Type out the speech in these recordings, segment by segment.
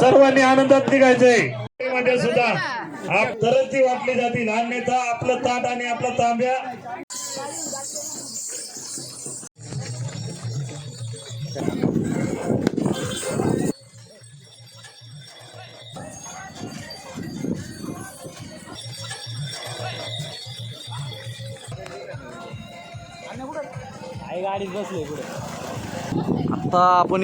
सर्वांनी आनंदात निघायचंय मध्ये सुद्धा तरच ती वाटली जातील अन्यथा आपलं ताट आणि आपला तांब्या गाडीत बसले पुढे. आता आपण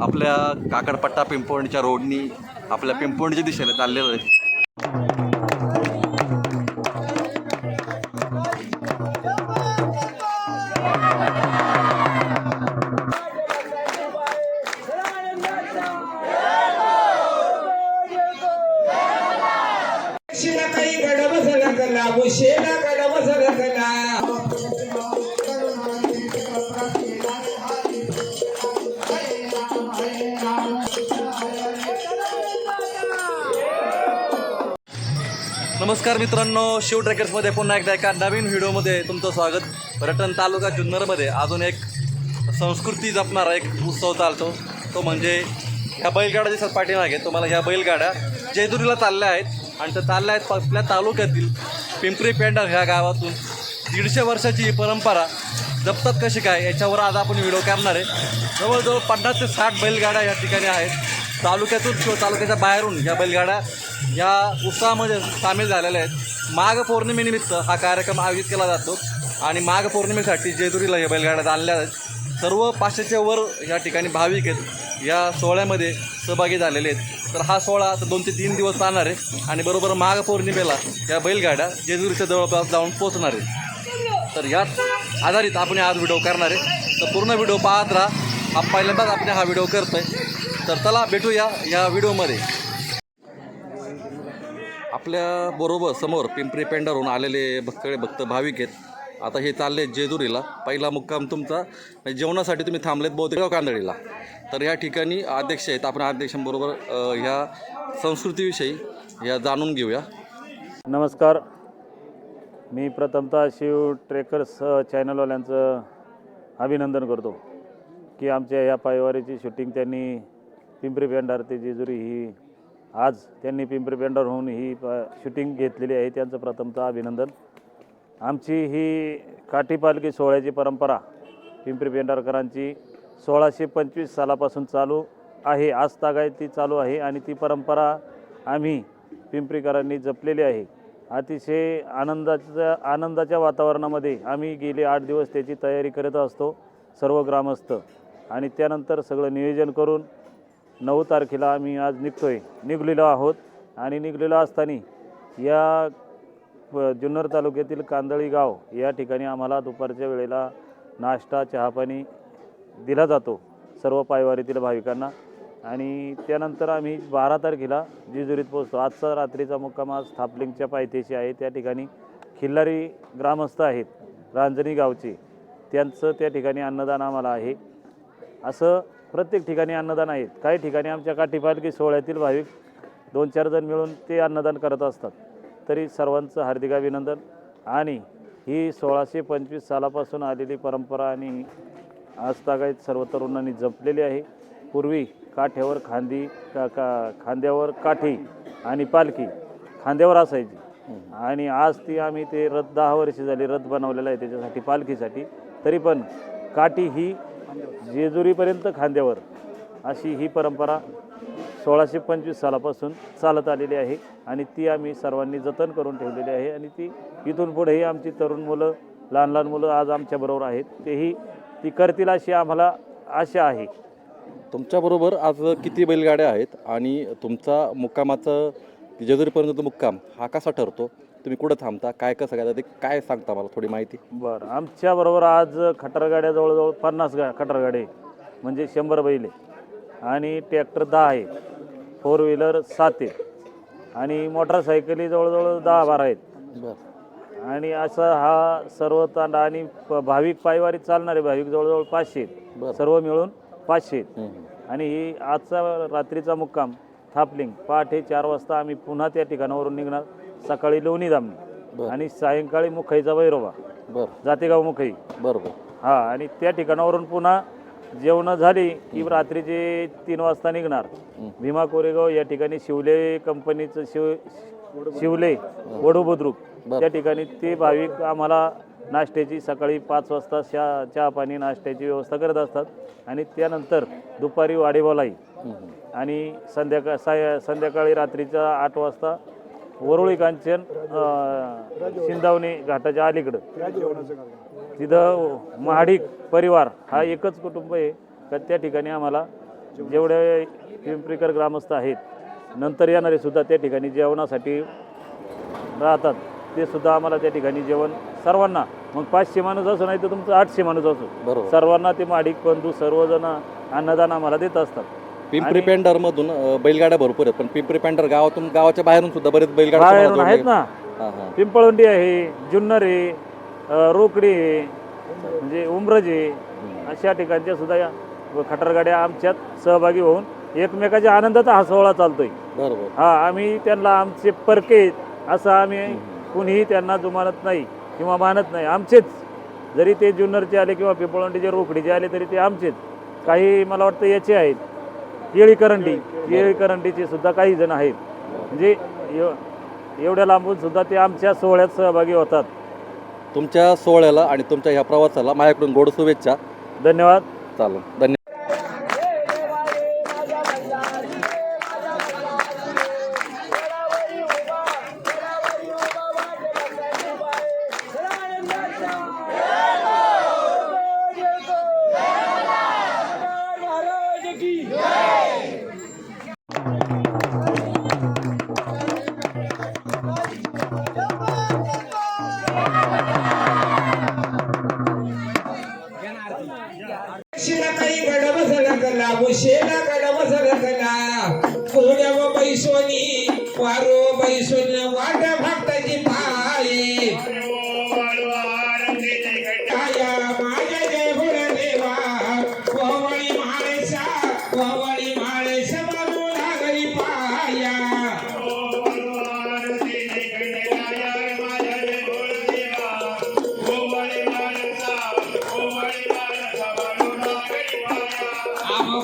आपल्या काकडपट्टा पिंपवणीच्या रोडनी आपल्या पिंपवणीच्या दिशेला चाललेलो आहे. नमस्कार मित्रांनो, शिव ट्रेकर्समध्ये पुन्हा एकदा एका नवीन व्हिडिओमध्ये तुमचं स्वागत. पर्यटन तालुका जुन्नरमध्ये अजून एक संस्कृती जपणारा एक उत्सव चालतो, तो म्हणजे ह्या बैलगाड्या दिसत पाठीमागे तुम्हाला. ह्या बैलगाड्या जेजुरीला चालल्या आहेत आणि त्या चालल्या आहेत आपल्या तालुक्यातील पिंपरी पेंढार ह्या गावातून. 150 वर्षाची ही परंपरा जपतात कशी काय याच्यावर आज आपण व्हिडिओ करणार आहे. जवळजवळ 50 ते 60 बैलगाड्या या ठिकाणी आहेत. तालुक्यातून किंवा तालुक्याच्या बाहेरून या बैलगाड्या या उत्सवामध्ये सामील झालेल्या आहेत. माघ पौर्णिमेनिमित्त हा कार्यक्रम आयोजित केला जातो आणि माघ पौर्णिमेसाठी जेजुरीला या बैलगाड्या आणल्या आहेत. सर्व 500च्या वर या ठिकाणी भाविक आहेत या सोहळ्यामध्ये सहभागी झालेले आहेत. तर हा सोहळा आता 2 ते 3 दिवस चालणार आहे आणि बरोबर माघ पौर्णिमेला या बैलगाड्या जेजुरीच्या जवळपास जाऊन पोहोचणार आहे. तर याच आधारित आपण आज व्हिडिओ करणार आहे. तर पूर्ण व्हिडिओ पाहत राहा. हा पहिल्यांदाच आपण हा व्हिडिओ करतो आहे. तर चला भेटूया या व्हिडिओमध्ये. आपल्या बरोबर समोर पिंपरी पेंढारहून आलेले भक्त भाविक आहेत. आता हे चालले जेजुरीला. पहिला मुक्काम तुमचा म्हणजे जेवणासाठी तुम्ही थांबलेत बहुतेक कांदळीला. तर या ठिकाणी अध्यक्ष आहेत. आपण अध्यक्षांबरोबर ह्या संस्कृतीविषयी या जाणून घेऊया. नमस्कार, मी प्रथमतः शिव ट्रेकर्स चॅनलवाल्यांचं अभिनंदन करतो की आमच्या ह्या पायवारीची शूटिंग त्यांनी पिंपरी पेंढार ते जेजुरी ही आज त्यांनी पिंपरी पेंढार होऊन ही शूटिंग घेतलेली आहे. त्यांचं प्रथमतः अभिनंदन. आमची ही काठी पालखी सोहळ्याची परंपरा पिंपरी पेंढारकरांची 1625 सालापासून चालू आहे. आज तागायत ती चालू आहे आणि ती परंपरा आम्ही पिंपरीकरांनी जपलेली आहे. अतिशय आनंदाच्या वातावरणामध्ये आम्ही गेले 8 दिवस त्याची तयारी करत असतो सर्व ग्रामस्थ. आणि त्यानंतर सगळं नियोजन करून 9 तारखेला आम्ही आज निघलेलो आहोत. आणि निघलेलो असताना या जुन्नर तालुक्यातील कांदळी गाव या ठिकाणी आम्हाला दुपारच्या वेळेला नाश्ता चहापाणी दिला जातो सर्व पायवारीतील भाविकांना. आणि त्यानंतर आम्ही 12 तारखेला जेजुरीत पोहोचतो. आजचा रात्रीचा मुक्काम आज थापलिंगच्या पायथ्याशी आहे. त्या ठिकाणी खिल्लारी ग्रामस्थ आहेत रांजणी गावचे, त्यांचं त्या ठिकाणी अन्नदान आम्हाला आहे. असं प्रत्येक ठिकाणी अन्नदान आहेत. काही ठिकाणी आमच्या काठी पालखी सोहळ्यातील भाविक 2-4 जण मिळून ते अन्नदान करत असतात. तरी सर्वांचं हार्दिक अभिनंदन. आणि ही 1625 सालापासून आलेली परंपरा आणि आजतागायत सर्व तरुणांनी जपलेली आहे. पूर्वी काठ्यावर खांद्यावर काठी आणि पालखी खांद्यावर असायची आणि आज ती आम्ही ते रथ 10 वर्षे झाली रथ बनवलेला आहे त्याच्यासाठी पालखीसाठी. तरी पण काठी ही जेजुरीपर्यंत खांद्यावर अशी ही परंपरा 1625 सालापासून चालत आलेली आहे आणि ती आम्ही सर्वांनी जतन करून ठेवलेली आहे. आणि ती इथून पुढेही आमची तरुण मुलं लहान मुलं आज आमच्याबरोबर आहेत, तेही ती करतील अशी आम्हाला आशा आहे. तुमच्याबरोबर आज किती बैलगाड्या आहेत आणि तुमचा मुक्कामाचं जेजुरीपर्यंत मुक्काम हा कसा ठरतो? तुम्ही कुठं थांबता, काय कसं काय, ते काय सांगता मला थोडी माहिती? बरं, आमच्याबरोबर आज खटारगाड्या जवळजवळ 50 खटारगाड्या म्हणजे 100 बैल आणि ट्रॅक्टर 10 आहे, 4 व्हीलर 7 आहे आणि मोटरसायकली जवळजवळ 10-12 आहेत. बरं, आणि असा हा सर्व तांडा आणि भाविक पायवारीत चालणारे भाविक जवळजवळ 500 आहेत. सर्व मिळून 500 आहेत. आणि ही आजचा रात्रीचा मुक्काम थापलिंग पहाटे 4 वाजता आम्ही पुन्हा त्या ठिकाणावरून निघणार. सकाळी लोणी दामणी आणि सायंकाळी मुखईचा वैरोबा जातेगाव मुखई. बरोबर, हां. आणि त्या ठिकाणावरून पुन्हा जेवणं झाली की रात्रीचे 3 वाजता निघणार. भीमा कोरेगाव या ठिकाणी शिवले कंपनीचं शिवले वडू बुद्रुक त्या ठिकाणी ते भाविक आम्हाला नाश्त्याची सकाळी 5 वाजता चहा पाणी नाश्त्याची व्यवस्था करत असतात आणि त्यानंतर दुपारी वाडेबोलाई आणि संध्याकाळी रात्रीच्या 8 वाजता वरोळी कांचन शिंदावणी घाटाच्या अलीकडं तिथं महाडिक परिवार हा एकच कुटुंब आहे का त्या ठिकाणी आम्हाला जेवढे पिंपरीकर ग्रामस्थ आहेत नंतर येणारे सुद्धा त्या ठिकाणी जेवणासाठी राहतात ते सुद्धा आम्हाला त्या ठिकाणी जेवण सर्वांना मग 500 माणूस असो नाही तर तुमचं 800 माणूस असो सर्वांना ते महाडिक बंधू सर्वजण अन्नदान आम्हाला देत असतात. पिंपरी पेंढरमधून बैलगाड्या भरपूर आहेत पण पिंपरी पेंढर गावाच्या बाहेरून सुद्धा बरेच बैलगाड्या बाहेरून आहेत ना. पिंपळवंडी आहे, जुन्नर आहे, रोकडी आहे, म्हणजे उमरज आहे, अशा ठिकाणच्या सुद्धा खटारगाड्या आमच्यात सहभागी होऊन एकमेकाच्या आनंदाचा हा सोहळा चालतोय. बरोबर. हा आम्ही त्यांना आमचे परके असं आम्ही कुणीही त्यांना जुमानत नाही किंवा मानत नाही. आमचेच जरी ते जुन्नरचे आले किंवा पिंपळवंडीचे रोकडीचे आले तरी ते आमचेच. काही मला वाटतं याचे आहेत केळीकरंडीचे सुद्धा काही जण आहेत. म्हणजे एवढ्या लांबून सुद्धा ते आमच्या सोहळ्यात सहभागी होतात. तुमच्या सोहळ्याला आणि तुमच्या ह्या प्रवासाला माझ्याकडून गोड शुभेच्छा. धन्यवाद. चालेल, धन्यवाद. शिला काही गडब सगळा मुशेला गडब सगळा कोड्या व बैसोनी वारो बैसोन वाट भक्ताची पाये काया माझ्या जय देवा कोवळी माळेसा बाबू लागली पाया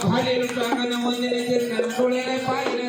खालील प्रांगण मंदिराचे डोळ्याने पाहिलं